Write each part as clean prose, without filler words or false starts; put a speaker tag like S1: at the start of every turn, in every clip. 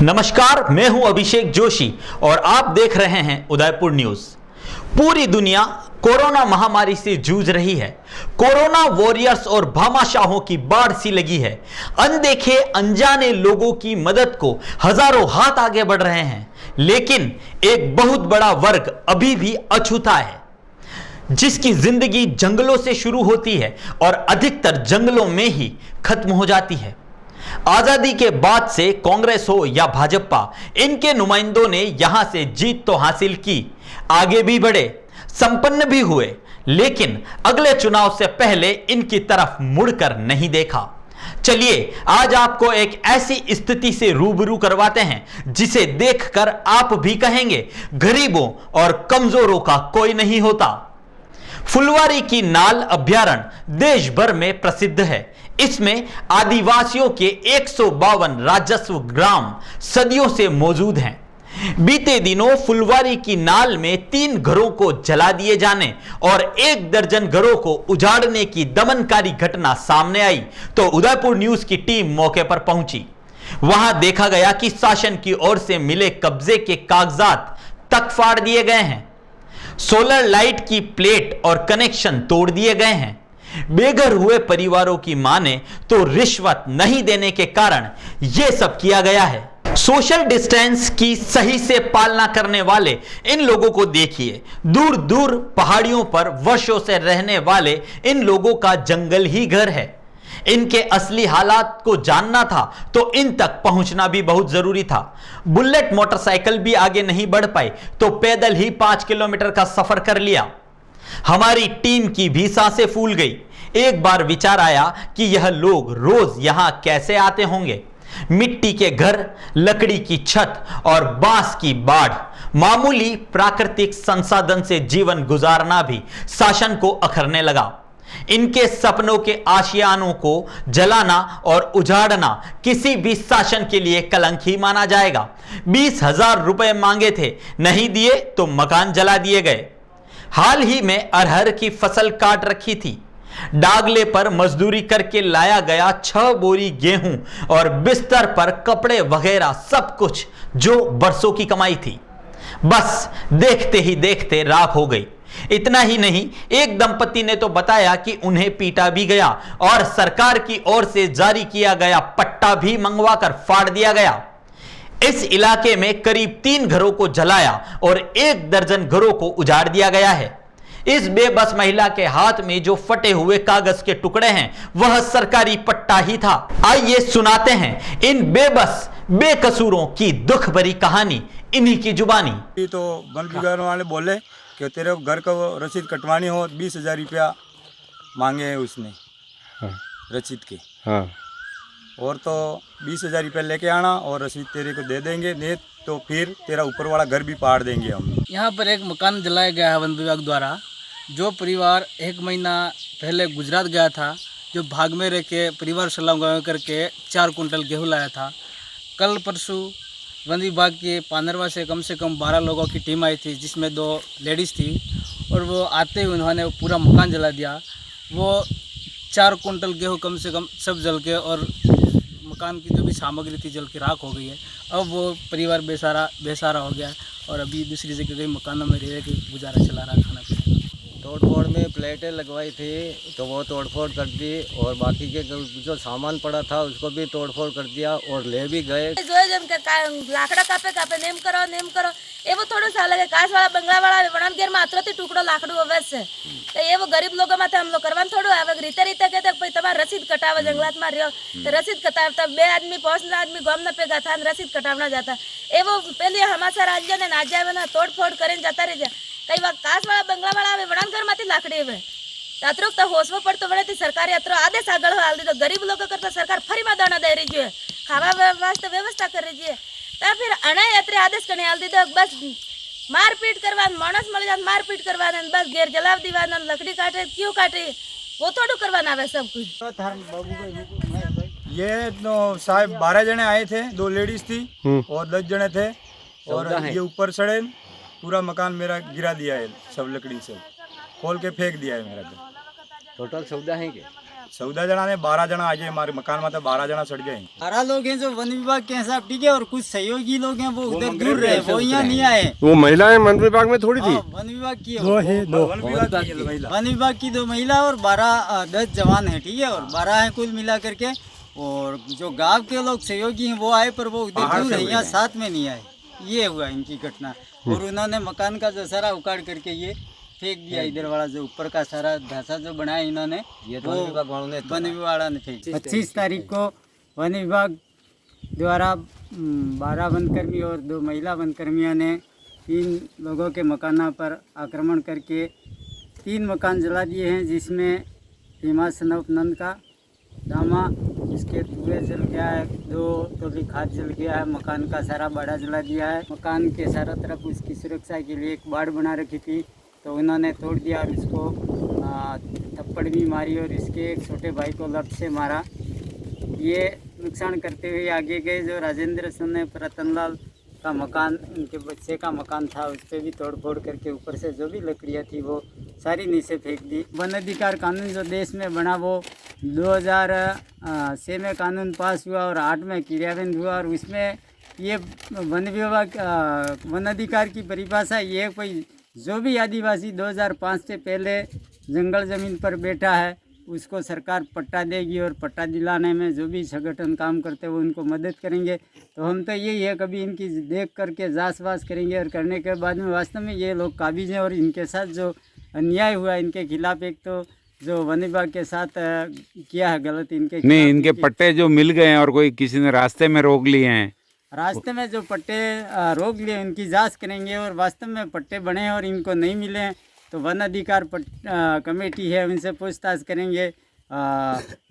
S1: नमस्कार, मैं हूं अभिषेक जोशी और आप देख रहे हैं उदयपुर न्यूज। पूरी दुनिया कोरोना महामारी से जूझ रही है। कोरोना वॉरियर्स और भामाशाहों की बाढ़ सी लगी है। अनदेखे अनजाने लोगों की मदद को हजारों हाथ आगे बढ़ रहे हैं, लेकिन एक बहुत बड़ा वर्ग अभी भी अछूता है, जिसकी जिंदगी जंगलों से शुरू होती है और अधिकतर जंगलों में ही खत्म हो जाती है। आजादी के बाद से कांग्रेस हो या भाजपा, इनके नुमाइंदों ने यहां से जीत तो हासिल की, आगे भी बढ़े, संपन्न भी हुए, लेकिन अगले चुनाव से पहले इनकी तरफ मुड़कर नहीं देखा। चलिए आज आपको एक ऐसी स्थिति से रूबरू करवाते हैं जिसे देखकर आप भी कहेंगे गरीबों और कमजोरों का कोई नहीं होता। फुलवारी की नाल अभ्यारण्य देश भर में प्रसिद्ध है। इसमें आदिवासियों के 152 राजस्व ग्राम सदियों से मौजूद हैं। बीते दिनों फुलवारी की नाल में 3 घरों को जला दिए जाने और 1 दर्जन घरों को उजाड़ने की दमनकारी घटना सामने आई तो उदयपुर न्यूज की टीम मौके पर पहुंची। वहां देखा गया कि शासन की ओर से मिले कब्जे के कागजात तक फाड़ दिए गए हैं, सोलर लाइट की प्लेट और कनेक्शन तोड़ दिए गए हैं। बेघर हुए परिवारों की माने तो रिश्वत नहीं देने के कारण यह सब किया गया है। सोशल डिस्टेंस की सही से पालना करने वाले इन लोगों को देखिए। दूर दूर पहाड़ियों पर वर्षों से रहने वाले इन लोगों का जंगल ही घर है। इनके असली हालात को जानना था तो इन तक पहुंचना भी बहुत जरूरी था। बुलेट मोटरसाइकिल भी आगे नहीं बढ़ पाई तो पैदल ही 5 किलोमीटर का सफर कर लिया। हमारी टीम की भी सांसें फूल गई। एक बार विचार आया कि यह लोग रोज यहां कैसे आते होंगे। मिट्टी के घर, लकड़ी की छत और बांस की बाढ़, मामूली प्राकृतिक संसाधन से जीवन गुजारना भी शासन को अखरने लगा। इनके सपनों के आशियानों को जलाना और उजाड़ना किसी भी शासन के लिए कलंक ही माना जाएगा। 20,000 रुपए मांगे थे, नहीं दिए तो मकान जला दिए गए। हाल ही में अरहर की फसल काट रखी थी। डागले पर मजदूरी करके लाया गया 6 बोरी गेहूं और बिस्तर पर कपड़े वगैरह सब कुछ जो बरसों की कमाई थी, बस देखते ही देखते राख हो गई। इतना ही नहीं, एक दंपति ने तो बताया कि उन्हें पीटा भी गया और सरकार की ओर से जारी किया गया पट्टा भी मंगवाकर फाड़ दिया गया। इस इलाके में करीब 3 घरों को जलाया और 1 दर्जन घरों को उजाड़ दिया गया है। इस बेबस महिला के हाथ में जो फटे हुए कागज के टुकड़े हैं वह सरकारी पट्टा ही था। आइए सुनाते हैं इन बेबस बेकसूरों की दुख भरी कहानी इन्हीं की जुबानी।
S2: तो वन विभाग वाले बोले कि तेरे घर का रसीद कटवानी हो, 20,000 रुपया मांगे हैं उसने।
S3: हाँ।
S2: रसीद के।
S3: हाँ।
S2: और तो 20,000 रुपया लेके आना और रसीद तेरे को दे देंगे, नहीं तो फिर तेरा ऊपर वाला घर भी पाड़ देंगे हम।
S4: यहाँ पर एक मकान जलाया गया है वन विभाग द्वारा। जो परिवार 1 महीना पहले गुजरात गया था, जो भाग में रह के परिवार सलाम गाँव करके 4 कुंटल गेहूँ लाया था, कल परसों वन विभाग के पानरवा से कम 12 लोगों की टीम आई थी, जिसमें 2 लेडीज़ थी, और वो आते ही उन्होंने पूरा मकान जला दिया। वो 4 कुंटल गेहूँ कम से कम सब जल के और मकान की जो भी सामग्री थी जल के राख हो गई है। अब वो परिवार बेसहारा हो गया और अभी दूसरी जगह कई मकानों में रह के गुजारा चला रहा, खाना पीना।
S5: तोड़फोड़ में प्लेटें लगवाई थी तो वो तोड़फोड़ कर दी और बाकी के जो सामान पड़ा था उसको भी तोड़फोड़ कर दिया और ले भी गए।
S6: लाकड़ा कापे नेम करो एवं थोड़ा सा अलग कास वाला बंगला वाला वणन घेर में अतरती टुकड़ो लाकड़ू अवश्य तो ये वो गरीब लोगों में हम लोग करवान थोड़ो आवे। रीते रीते कहते भाई तुम्हारा रसीद कटावे, जंगलात में रहो तो रसीद कटावता 2 आदमी 5 आदमी गाम न पेगा था रसीद कटावना जाता। एवं पहले हमारा राज्य ने ना जावे ना तोड़फोड़ करें जाता रह जाए। कई बार कास वाला बंगला वाला आवे वणन घर में लाकड़ी आवे अतरो तो होशवो पड़तो वणे थी सरकारी अतरो आदेश आगळ हाल दी तो गरीब लोग करता सरकार फरी में दाना दे रही है, खावा वास्ते व्यवस्था कर रही है। तो फिर अणे अतरे आदेश कने हाल दी तो बस मारपीट करवा, मानस मळ जात मारपीट करवा, बस घेर जलाव दीवाना, लकड़ी काटे क्यों काटे वो थोड़ू करवाना आवे सब कुछ।
S2: ये तो साहब 12 जने आए थे, 2 लेडीज थी और 10 जने थे और ये ऊपर चढ़े पूरा मकान मेरा गिरा दिया है, सब लकड़ी से खोल के फेंक दिया है मेरा घर।
S5: टोटल 14 है क्या?
S2: 14 जना ने 12 जना आज हमारे मकान में तो 12 जना सड़ गए।
S3: 12 लोग हैं जो वन विभाग के हिसाब, ठीक है, और कुछ सहयोगी लोग हैं वो उधर दूर रहे, वो यहाँ नहीं आए।
S7: वो महिलाएं वन विभाग में थोड़ी थी।
S3: वन विभाग की
S2: वन विभाग की महिला।
S3: वन विभाग की 2 महिला और 10 जवान है, ठीक है, और 12 है कुल मिला करके। और जो गांव के लोग सहयोगी हैं वो आए, पर वो उधर दूर है, यहाँ साथ में नहीं आए। ये हुआ इनकी घटना। और उन्होंने मकान का जो सारा उखाड़ करके ये फेंक दिया, इधर वाला जो ऊपर का सारा ढांचा जो बनाया इन्होंने,
S5: ये
S3: वो
S5: वन विभाग वालों ने
S3: 25 तारीख को वन विभाग द्वारा 12 वनकर्मी और 2 महिला वनकर्मियों ने 3 लोगों के मकानों पर आक्रमण करके 3 मकान जला दिए हैं, जिसमें हेमा सनौप नंद का दामा, इसके धुएं जल गया है, 2 टोली खाद जल गया है, मकान का सारा बाड़ा जला दिया है। मकान के सारा तरफ उसकी सुरक्षा के लिए एक बाड़ बना रखी थी, तो उन्होंने तोड़ दिया और इसको थप्पड़ भी मारी और इसके एक छोटे भाई को लत से मारा। ये नुकसान करते हुए आगे गए। जो राजेंद्र सोने रतनलाल का मकान, उनके बच्चे का मकान था, उस पर भी तोड़ फोड़ करके ऊपर से जो भी लकड़ियाँ थी वो सारी नीचे फेंक दी। वन अधिकार कानून जो देश में बना वो 2006 में कानून पास हुआ और 8 में क्रियान्वयन हुआ। और उसमें ये वन विभाग वन अधिकार की परिभाषा ये कोई जो भी आदिवासी 2005 से पहले जंगल ज़मीन पर बैठा है उसको सरकार पट्टा देगी, और पट्टा दिलाने में जो भी संगठन काम करते हैं वो उनको मदद करेंगे। तो हम तो यही है, कभी इनकी देख करके जांच वास करेंगे, और करने के बाद में वास्तव में ये लोग काबिज हैं और इनके साथ जो अन्याय हुआ इनके खिलाफ, एक तो जो वन विभाग के साथ किया है गलत, इनके
S8: नहीं, इनके पट्टे जो मिल गए हैं और कोई किसी ने रास्ते में रोक लिए हैं,
S3: रास्ते में जो पट्टे रोक लिए उनकी जांच करेंगे, और वास्तव में पट्टे बने हैं और इनको नहीं मिले हैं तो वन अधिकार कमेटी है उनसे पूछताछ करेंगे।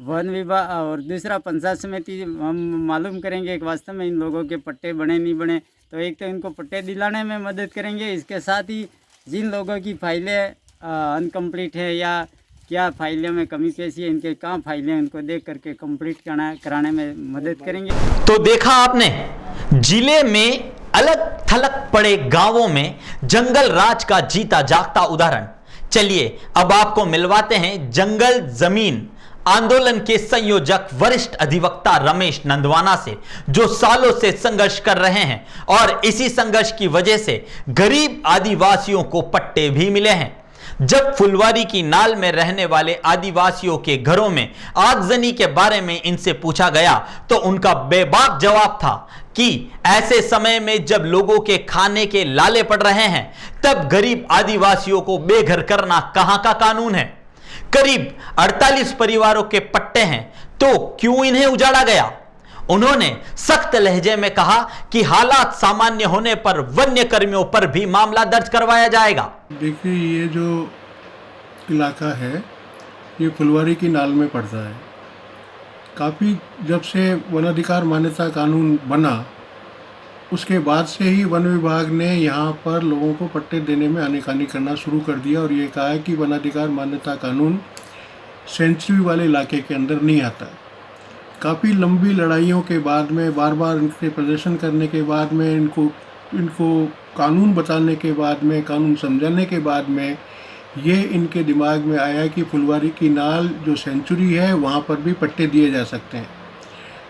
S3: वन विभाग और दूसरा पंचायत समिति हम मालूम करेंगे कि वास्तव में इन लोगों के पट्टे बने नहीं बने। तो एक तो इनको पट्टे दिलाने में मदद करेंगे, इसके साथ ही जिन लोगों की फाइलें अनकम्प्लीट है या क्या फाइलें में कमी पेशी है, इनके कहाँ फाइलें उनको देख करके कंप्लीट कराने में मदद करेंगे।
S1: तो देखा आपने, जिले में अलग थलग पड़े गांवों में जंगल राज का जीता जागता उदाहरण। चलिए अब आपको मिलवाते हैं जंगल जमीन आंदोलन के संयोजक वरिष्ठ अधिवक्ता रमेश नंदवाना से, जो सालों से संघर्ष कर रहे हैं और इसी संघर्ष की वजह से गरीब आदिवासियों को पट्टे भी मिले हैं। जब फुलवारी की नाल में रहने वाले आदिवासियों के घरों में आगजनी के बारे में इनसे पूछा गया तो उनका बेबाक जवाब था कि ऐसे समय में जब लोगों के खाने के लाले पड़ रहे हैं तब गरीब आदिवासियों को बेघर करना कहां का कानून है। करीब 48 परिवारों के पट्टे हैं तो क्यों इन्हें उजाड़ा गया। उन्होंने सख्त लहजे में कहा कि हालात सामान्य होने पर वन्य कर्मियों पर भी मामला दर्ज करवाया जाएगा।
S9: देखिए, ये जो इलाका है ये फुलवारी की नाल में पड़ता है। काफ़ी जब से वन अधिकार मान्यता कानून बना उसके बाद से ही वन विभाग ने यहाँ पर लोगों को पट्टे देने में आनाकानी करना शुरू कर दिया और ये कहा है कि वन अधिकार मान्यता कानून सेंचुरी वाले इलाके के अंदर नहीं आता। काफ़ी लंबी लड़ाइयों के बाद में, बार बार इनके प्रदर्शन करने के बाद में, इनको कानून बताने के बाद में, कानून समझाने के बाद में ये इनके दिमाग में आया कि फुलवारी की नाल जो सेंचुरी है वहाँ पर भी पट्टे दिए जा सकते हैं।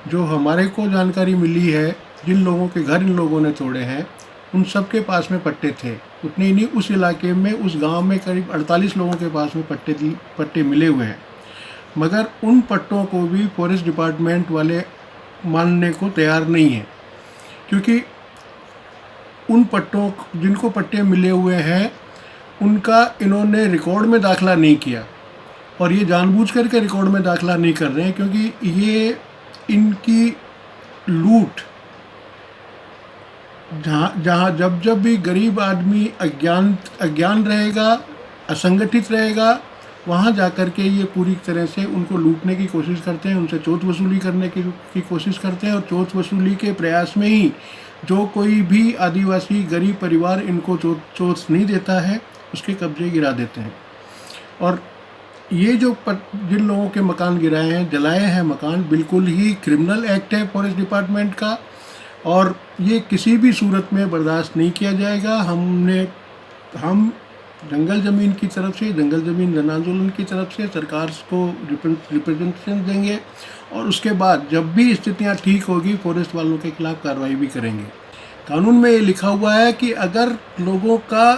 S9: जो हमारे को जानकारी मिली है, जिन लोगों के घर इन लोगों ने तोड़े हैं उन सब के पास में पट्टे थे। उतने ही नहीं, उस इलाके में, उस गांव में करीब 48 लोगों के पास में पट्टे मिले हुए हैं, मगर उन पट्टों को भी फॉरेस्ट डिपार्टमेंट वाले मानने को तैयार नहीं है, क्योंकि उन पट्टों जिनको पट्टे मिले हुए हैं उनका इन्होंने रिकॉर्ड में दाखिला नहीं किया और ये जानबूझ करके रिकॉर्ड में दाखिला नहीं कर रहे हैं, क्योंकि ये इनकी लूट जहाँ जब भी गरीब आदमी अज्ञान रहेगा, असंगठित रहेगा, वहाँ जा कर के ये पूरी तरह से उनको लूटने की कोशिश करते हैं, उनसे चौथ वसूली करने की कोशिश करते हैं और चौथ वसूली के प्रयास में ही जो कोई भी आदिवासी गरीब परिवार इनको चौथ नहीं देता है उसके कब्जे गिरा देते हैं। और ये जो जिन लोगों के मकान गिराए हैं, जलाए हैं मकान, बिल्कुल ही क्रिमिनल एक्ट है फॉरेस्ट डिपार्टमेंट का और ये किसी भी सूरत में बर्दाश्त नहीं किया जाएगा। हम जंगल ज़मीन की तरफ से, जंगल ज़मीन जन आंदोलन की तरफ से सरकार को रिप्रेजेंटेशन देंगे और उसके बाद जब भी स्थितियां ठीक होगी फॉरेस्ट वालों के खिलाफ कार्रवाई भी करेंगे। कानून में ये लिखा हुआ है कि अगर लोगों का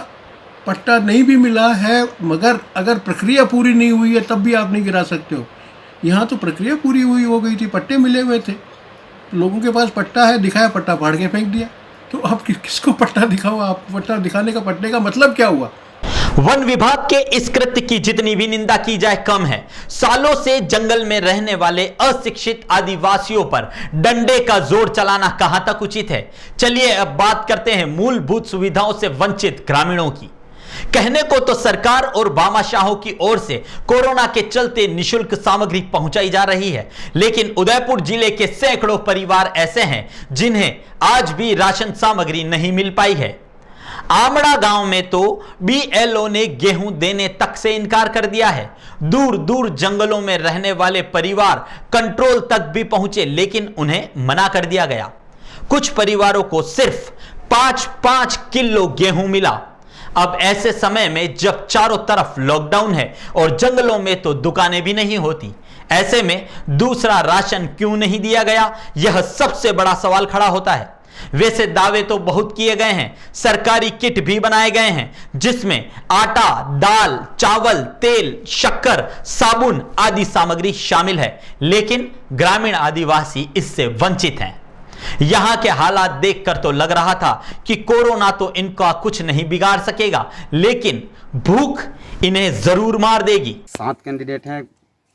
S9: पट्टा नहीं भी मिला है मगर अगर प्रक्रिया पूरी नहीं हुई है तब भी आप नहीं गिरा सकते हो। यहाँ तो प्रक्रिया पूरी हुई हो गई थी, पट्टे मिले हुए थे, लोगों के पास पट्टा है, दिखाया, पट्टा फाड़ के फेंक दिया। तो आप किसको पट्टा दिखाओ? आप पट्टा दिखाने का पट्टे का मतलब क्या हुआ?
S1: वन विभाग के इस कृत्य की जितनी भी निंदा की जाए कम है। सालों से जंगल में रहने वाले अशिक्षित आदिवासियों पर डंडे का जोर चलाना कहां तक उचित है? चलिए अब बात करते हैं मूलभूत सुविधाओं से वंचित ग्रामीणों की। कहने को तो सरकार और भामाशाहों की ओर से कोरोना के चलते निशुल्क सामग्री पहुंचाई जा रही है, लेकिन उदयपुर जिले के सैकड़ों परिवार ऐसे हैं जिन्हें आज भी राशन सामग्री नहीं मिल पाई है। आमड़ा गांव में तो बीएलओ ने गेहूं देने तक से इनकार कर दिया है। दूर दूर जंगलों में रहने वाले परिवार कंट्रोल तक भी पहुंचे, लेकिन उन्हें मना कर दिया गया। कुछ परिवारों को सिर्फ 5-5 किलो गेहूं मिला। अब ऐसे समय में जब चारों तरफ लॉकडाउन है और जंगलों में तो दुकानें भी नहीं होती, ऐसे में दूसरा राशन क्यों नहीं दिया गया? यह सबसे बड़ा सवाल खड़ा होता है। वैसे दावे तो बहुत किए गए हैं, सरकारी किट भी बनाए गए हैं जिसमें आटा, दाल, चावल, तेल, शक्कर, साबुन आदि सामग्री शामिल है, लेकिन ग्रामीण आदिवासी इससे वंचित हैं। यहां के हालात देखकर तो लग रहा था कि कोरोना तो इनका कुछ नहीं बिगाड़ सकेगा, लेकिन भूख इन्हें जरूर मार देगी।
S10: 7 कैंडिडेट हैं,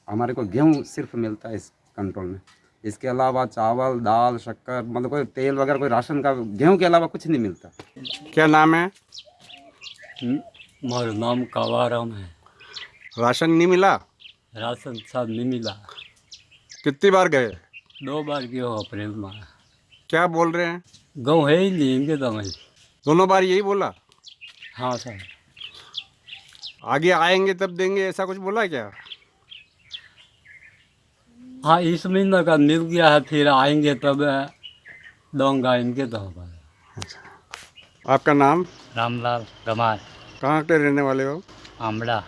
S10: हमारे को गेहूं सिर्फ मिलता है इस कंट्रोल में। इसके अलावा चावल, दाल, शक्कर, मतलब कोई तेल वगैरह, कोई राशन का, गेहूं के अलावा कुछ नहीं मिलता।
S7: क्या नाम है?
S5: मेरा नाम कावाराम है।
S7: राशन नहीं मिला?
S5: राशन साहब नहीं मिला।
S7: कितनी बार गए?
S5: 2 बार गए हो अप्रैल में।
S7: क्या बोल रहे हैं?
S5: गाँव है ही लेंगे तो मैं।
S7: दोनों बार यही बोला?
S5: हाँ सर।
S7: आगे आएंगे तब देंगे, ऐसा कुछ बोला क्या?
S5: हाँ, इस महीने का मिल गया है, फिर आएंगे तब दूंगा इनके तो।
S7: आपका नाम?
S5: रामलाल गमार।
S7: कहाँ के रहने वाले हो?
S5: आमड़ा।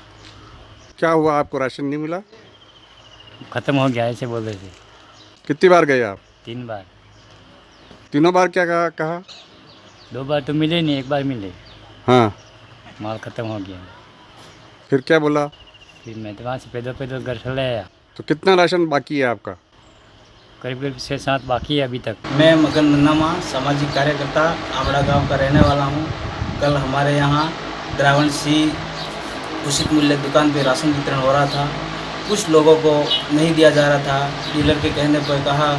S7: क्या हुआ, आपको राशन नहीं मिला?
S5: ख़त्म हो गया ऐसे बोल रहे थे।
S7: कितनी बार गए आप?
S5: 3 बार।
S7: तीनों बार क्या कहा?
S5: 2 बार तो मिले नहीं, 1 बार मिले।
S7: हाँ,
S5: माल ख़त्म हो गया।
S7: फिर क्या बोला?
S5: फिर मैं तो वहाँ से पैदल घर चले आया।
S7: तो कितना राशन बाकी है आपका?
S5: करीब 6-7 बाकी है अभी तक।
S4: मैं मगन मुन्नामा सामाजिक कार्यकर्ता आमड़ा गांव का रहने वाला हूं। कल हमारे यहां द्रावण सी उचित मूल्य दुकान पे राशन वितरण हो रहा था। कुछ लोगों को नहीं दिया जा रहा था। डीलर के कहने पर कहा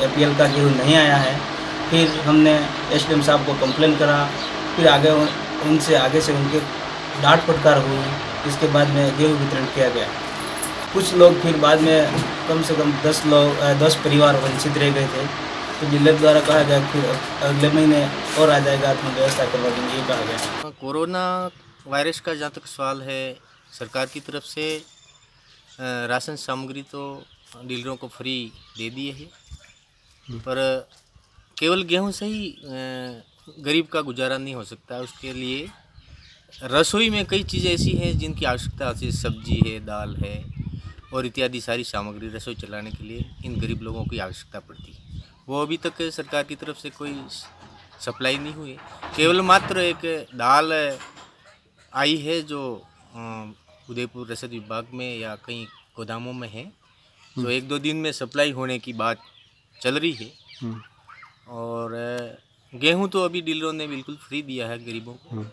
S4: एपीएल का गेहूँ नहीं आया है। फिर हमने एसडीएम साहब को कंप्लेन करा। फिर आगे से उनके डांट फटकार हुई। इसके बाद में गेहूँ वितरण किया गया। कुछ लोग फिर बाद में कम से कम 10 परिवार वंचित रह गए थे, तो डीलर द्वारा कहा गया फिर अगले महीने और आ जाएगा, तो व्यवस्था करवा देंगे, ये कहा गया।
S11: कोरोना वायरस का जहाँ तक सवाल है, सरकार की तरफ से राशन सामग्री तो डीलरों को फ्री दे दी है, पर केवल गेहूं से ही गरीब का गुजारा नहीं हो सकता। उसके लिए रसोई में कई चीज़ें ऐसी हैं जिनकी आवश्यकता होती है, सब्जी है, दाल है और इत्यादि सारी सामग्री रसोई चलाने के लिए इन गरीब लोगों की आवश्यकता पड़ती है। वो अभी तक सरकार की तरफ से कोई सप्लाई नहीं हुई। केवल मात्र एक दाल आई है जो उदयपुर रसद विभाग में या कई गोदामों में है, जो 1-2 दिन में सप्लाई होने की बात चल रही है। और गेहूं तो अभी डीलरों ने बिल्कुल फ्री दिया है गरीबों को।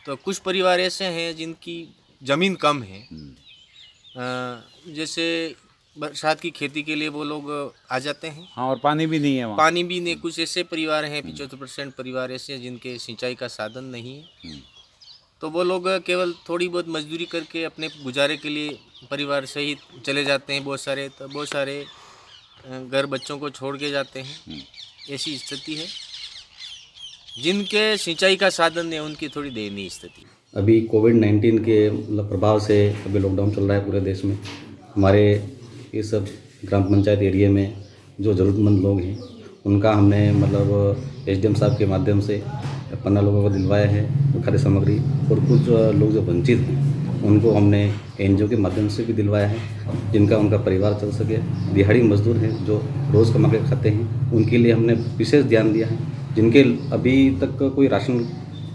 S11: तो कुछ परिवार ऐसे हैं जिनकी ज़मीन कम है, जैसे बरसात की खेती के लिए वो लोग आ जाते हैं।
S8: हाँ, और पानी भी नहीं है वहाँ।
S11: पानी भी नहीं। कुछ ऐसे परिवार हैं, 75% परिवार ऐसे हैं जिनके सिंचाई का साधन नहीं है, तो वो लोग केवल थोड़ी बहुत मजदूरी करके अपने गुजारे के लिए परिवार सहित चले जाते हैं। बहुत सारे घर बच्चों को छोड़ के जाते हैं। ऐसी स्थिति है। जिनके सिंचाई का साधन है उनकी थोड़ी दयनीय स्थिति।
S12: अभी कोविड-19 के प्रभाव से अभी लॉकडाउन चल रहा है पूरे देश में। हमारे इस ग्राम पंचायत एरिया में जो ज़रूरतमंद लोग हैं उनका हमने एसडीएम साहब के माध्यम से 15 लोगों को दिलवाया है खाद्य सामग्री, और कुछ लोग जो वंचित हैं उनको हमने NGO के माध्यम से भी दिलवाया है, जिनका उनका परिवार चल सके। दिहाड़ी मजदूर हैं जो रोज़ कमा के खाते हैं, उनके लिए हमने विशेष ध्यान दिया है। जिनके अभी तक कोई राशन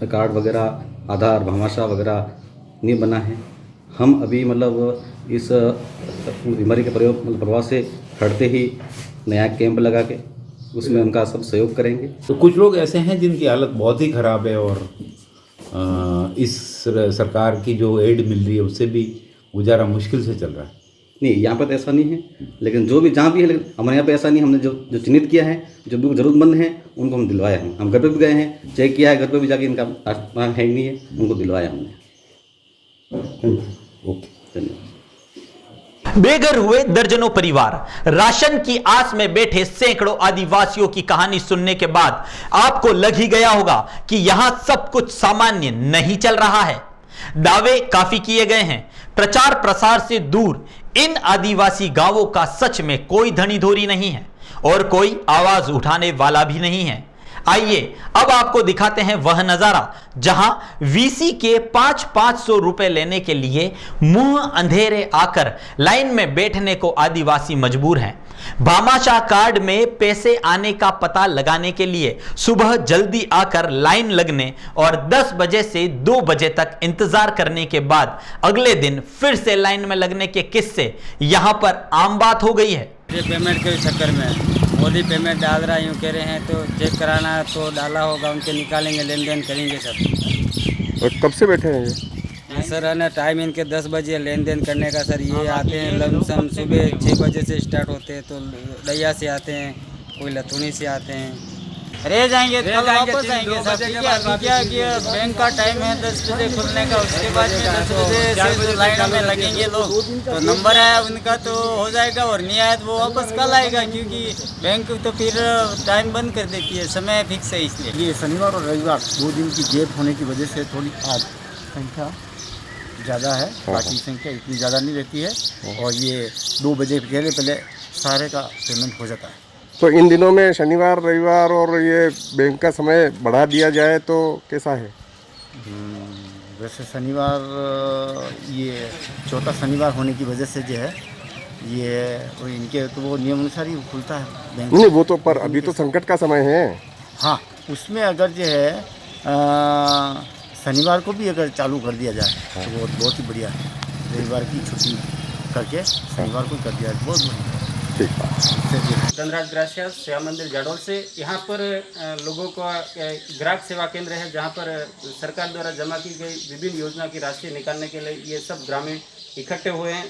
S12: कार्ड वगैरह, आधार, भामाशाह वगैरह नहीं बना है, हम अभी मतलब इस बीमारी के प्रभाव से हटते ही नया कैंप लगा के उसमें उनका सब सहयोग करेंगे।
S8: तो कुछ लोग ऐसे हैं जिनकी हालत बहुत ही ख़राब है और इस सरकार की जो एड मिल रही है उससे भी गुजारा मुश्किल से चल रहा है।
S12: नहीं, यहाँ पर तो ऐसा नहीं है, लेकिन जो भी जहाँ भी है, लेकिन हमारे यहाँ पे ऐसा नहीं। हमने जो चिन्हित किया है, जो भी ज़रूरतमंद हैं उनको हम दिलवाया हैं। हम घर पे भी गए हैं, चेक किया है, घर पे भी जाके इनका है नहीं है, उनको दिलवाया हमने। ओके, धन्यवाद।
S1: बेघर हुए दर्जनों परिवार, राशन की आस में बैठे सैकड़ों आदिवासियों की कहानी सुनने के बाद आपको लग ही गया होगा कि यहां सब कुछ सामान्य नहीं चल रहा है। दावे काफी किए गए हैं। प्रचार प्रसार से दूर इन आदिवासी गांवों का सच में कोई धनीधोरी नहीं है और कोई आवाज उठाने वाला भी नहीं है। आइए अब आपको दिखाते हैं वह नजारा जहां वीसी के 500 रुपए लेने के लिए मुंह अंधेरे आकर लाइन में बैठने को आदिवासी मजबूर हैं। भामाशाह कार्ड में पैसे आने का पता लगाने के लिए सुबह जल्दी आकर लाइन लगने और 10 बजे से 2 बजे तक इंतजार करने के बाद अगले दिन फिर से लाइन में लगने के किस्से यहां पर आम बात हो गई है।
S3: पेमेंट के चक्कर में मोदी पेमेंट डाल रहा यूँ कह रहे हैं, तो चेक कराना तो डाला होगा, उनके निकालेंगे, लेन देन करेंगे सर।
S7: और कब से बैठे हैं
S3: ये सर? है ना, टाइम इनके 10 बजे लेन देन करने का सर। ये आते हैं लमसम सुबह 6 बजे से स्टार्ट होते हैं, तो दैया से आते हैं, कोई लतूनी से आते हैं। रह जाएंगे कल वापस आएंगे सर। क्या कि बैंक का टाइम है 10 बजे खुलने का, उसके बाद में 10 बजे से लाइन में लगेंगे लोग। तो नंबर आया उनका तो हो जाएगा, और नहीं आया तो वो वापस कल आएगा, क्योंकि बैंक तो फिर टाइम बंद कर देती है, समय फिक्स है। इसलिए
S13: ये शनिवार और रविवार 2 दिन की गैप होने की वजह से थोड़ी संख्या ज़्यादा है, बाकी संख्या इतनी ज़्यादा नहीं रहती है। और ये 2 बजे पहले सारे का पेमेंट हो जाता है।
S7: तो इन दिनों में शनिवार, रविवार और ये बैंक का समय बढ़ा दिया जाए तो कैसा है?
S13: वैसे शनिवार ये चौथा शनिवार होने की वजह से जो है ये इनके तो वो नियम अनुसार ही खुलता है बैंक।
S7: नहीं, वो तो पर अभी तो संकट का समय है।
S13: हाँ, उसमें अगर जो है शनिवार को भी अगर चालू कर दिया जाए तो वो बहुत ही बढ़िया है। रविवार की छुट्टी करके शनिवार को कर दिया जाए, बहुत बढ़िया।
S4: धनराज ग्रासिया, श्याम मंदिर जाडौल से। यहाँ पर लोगों का ग्राहक सेवा केंद्र है, जहाँ पर सरकार द्वारा जमा की गई विभिन्न योजना की राशि निकालने के लिए ये सब ग्रामीण इकट्ठे हुए हैं।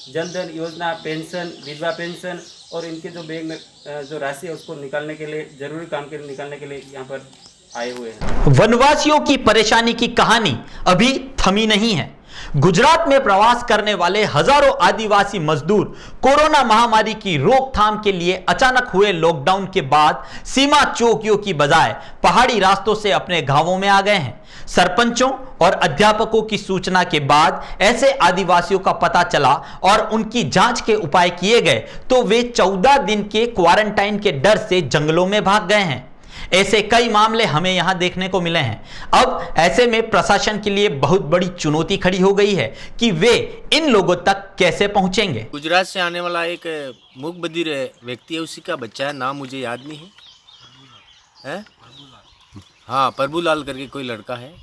S4: जनधन योजना, पेंशन, विधवा पेंशन और इनके जो बैंक में जो राशि है उसको निकालने के लिए, जरूरी काम के लिए निकालने के लिए यहाँ पर आए हुए हैं।
S1: वनवासियों की परेशानी की कहानी अभी थमी नहीं है। गुजरात में प्रवास करने वाले हजारों आदिवासी मजदूर कोरोना महामारी की रोकथाम के लिए अचानक हुए लॉकडाउन के बाद सीमा चौकियों की बजाय पहाड़ी रास्तों से अपने गांवों में आ गए हैं। सरपंचों और अध्यापकों की सूचना के बाद ऐसे आदिवासियों का पता चला और उनकी जांच के उपाय किए गए तो वे 14 दिन के क्वारंटाइन के डर से जंगलों में भाग गए हैं। ऐसे कई मामले हमें यहां देखने को मिले हैं। अब ऐसे में प्रशासन के लिए बहुत बड़ी चुनौती खड़ी हो गई है कि वे इन लोगों तक कैसे पहुंचेंगे।
S11: गुजरात से आने वाला एक मूक बधिर व्यक्ति है, उसी का बच्चा है, नाम मुझे याद नहीं है। हाँ, प्रभुलाल करके कोई लड़का है,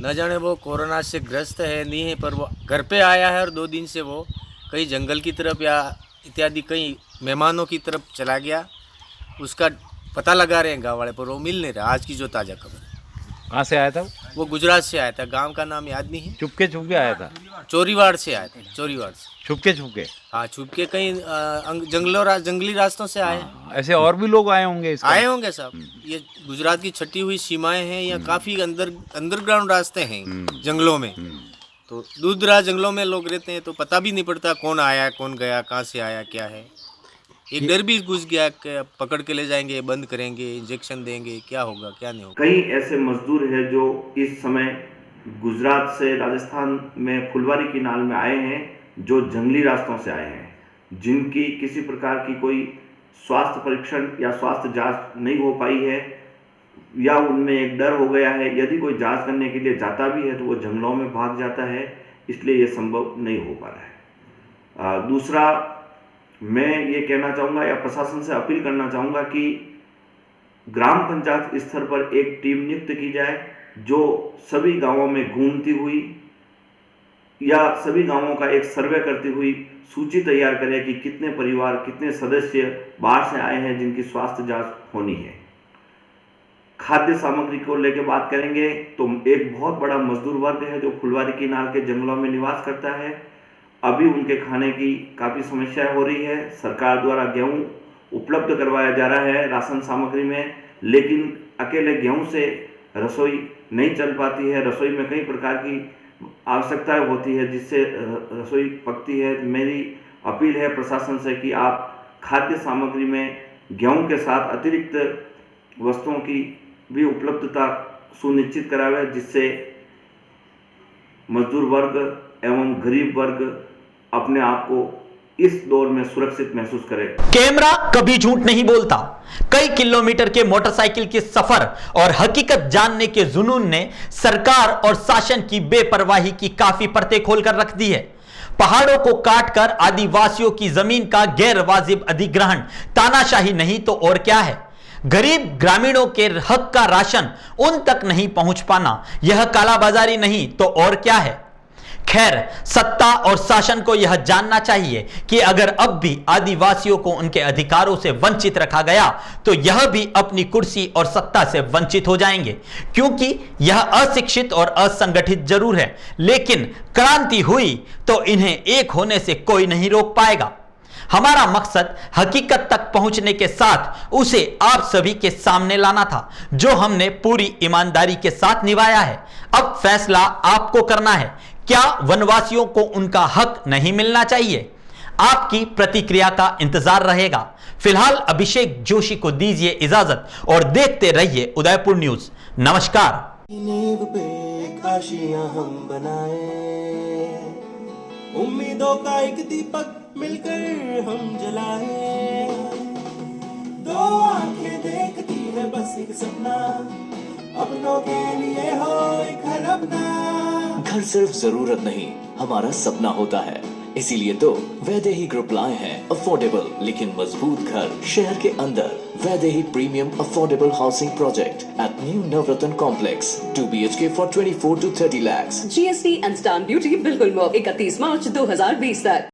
S11: न जाने वो कोरोना से ग्रस्त है नहीं है, पर वो घर पे आया है और 2 दिन से वो कहीं जंगल की तरफ या इत्यादि कई मेहमानों की तरफ चला गया। उसका पता लगा रहे हैं गाँव वाले, पर वो मिल नहीं रहा। आज की जो ताज़ा खबर है।
S8: कहाँ से आया था
S11: वो? गुजरात से आया था, गांव का नाम याद नहीं है।
S8: छुपके आया था?
S11: चोरीवाड़ से आया था, चोरीवाड़ से।
S8: छुपके
S11: हाँ, छुपके कहीं जंगली रास्तों से आए।
S8: ऐसे और भी लोग आए होंगे
S11: आए होंगे साहब। ये गुजरात की छटी हुई सीमाएं हैं, या काफ़ी अंडरग्राउंड रास्ते हैं जंगलों में। तो दूर दराज जंगलों में लोग रहते हैं, तो पता भी नहीं पड़ता कौन आया, कौन गया, कहाँ से आया, क्या है। एक डर भी घुस गया कि पकड़ के ले जाएंगे, बंद करेंगे, इंजेक्शन देंगे, क्या होगा क्या नहीं होगा।
S14: कई ऐसे मजदूर हैं जो इस समय गुजरात से राजस्थान में फुलवारी की नाल में आए हैं, जो जंगली रास्तों से आए हैं, जिनकी किसी प्रकार की कोई स्वास्थ्य परीक्षण या स्वास्थ्य जांच नहीं हो पाई है। या उनमें एक डर हो गया है। यदि कोई जांच करने के लिए जाता भी है तो वो जंगलों में भाग जाता है, इसलिए ये संभव नहीं हो पा रहा है। दूसरा, मैं ये कहना चाहूँगा या प्रशासन से अपील करना चाहूँगा कि ग्राम पंचायत स्तर पर एक टीम नियुक्त की जाए जो सभी गांवों में घूमती हुई या सभी गांवों का एक सर्वे करती हुई सूची तैयार करे कि कितने परिवार, कितने सदस्य बाहर से आए हैं जिनकी स्वास्थ्य जांच होनी है। खाद्य सामग्री को लेकर बात करेंगे तो एक बहुत बड़ा मजदूर वर्ग है जो फुलवारी की नाल के जंगलों में निवास करता है। अभी उनके खाने की काफ़ी समस्या हो रही है। सरकार द्वारा गेहूं उपलब्ध करवाया जा रहा है राशन सामग्री में, लेकिन अकेले गेहूं से रसोई नहीं चल पाती है। रसोई में कई प्रकार की आवश्यकताएं होती है जिससे रसोई पकती है। मेरी अपील है प्रशासन से कि आप खाद्य सामग्री में गेहूं के साथ अतिरिक्त वस्तुओं की भी उपलब्धता सुनिश्चित करावे, जिससे मजदूर वर्ग एवं गरीब वर्ग अपने आप को इस दौर में सुरक्षित महसूस करे।
S1: कैमरा कभी झूठ नहीं बोलता। कई किलोमीटर के मोटरसाइकिल के सफर और हकीकत जानने के जुनून ने सरकार और शासन की बेपरवाही की काफी परतें खोलकर रख दी है। पहाड़ों को काटकर आदिवासियों की जमीन का गैर वाजिब अधिग्रहण तानाशाही नहीं तो और क्या है। गरीब ग्रामीणों के हक का राशन उन तक नहीं पहुंच पाना, यह कालाबाजारी नहीं तो और क्या है। खैर, सत्ता और शासन को यह जानना चाहिए कि अगर अब भी आदिवासियों को उनके अधिकारों से वंचित रखा गया तो यह भी अपनी कुर्सी और सत्ता से वंचित हो जाएंगे, क्योंकि यह अशिक्षित और असंगठित जरूर है, लेकिन क्रांति हुई तो इन्हें एक होने से कोई नहीं रोक पाएगा। हमारा मकसद हकीकत तक पहुंचने के साथ उसे आप सभी के सामने लाना था, जो हमने पूरी ईमानदारी के साथ निभाया है। अब फैसला आपको करना है, क्या वनवासियों को उनका हक नहीं मिलना चाहिए? आपकी प्रतिक्रिया का इंतजार रहेगा। फिलहाल अभिषेक जोशी को दीजिए इजाजत और देखते रहिए उदयपुर न्यूज। नमस्कार।
S15: नींव पे काशियां हम बनाए, उम्मीदों का एक दीपक मिलकर हम जलाए। दो आंखें देखती है बस एक सपना, अपनों के लिए हो एक घर अपना।
S16: घर सिर्फ जरूरत नहीं, हमारा सपना होता है। इसीलिए तो वैदेही ग्रुप लाए हैं अफोर्डेबल लेकिन मजबूत घर शहर के अंदर। Vaidehi premium affordable housing project at new Navratna complex 2 BHK for 24 to 30 lakhs।
S17: GST and stamp duty बिल्कुल मुफ्त 31 मार्च 2020 तक।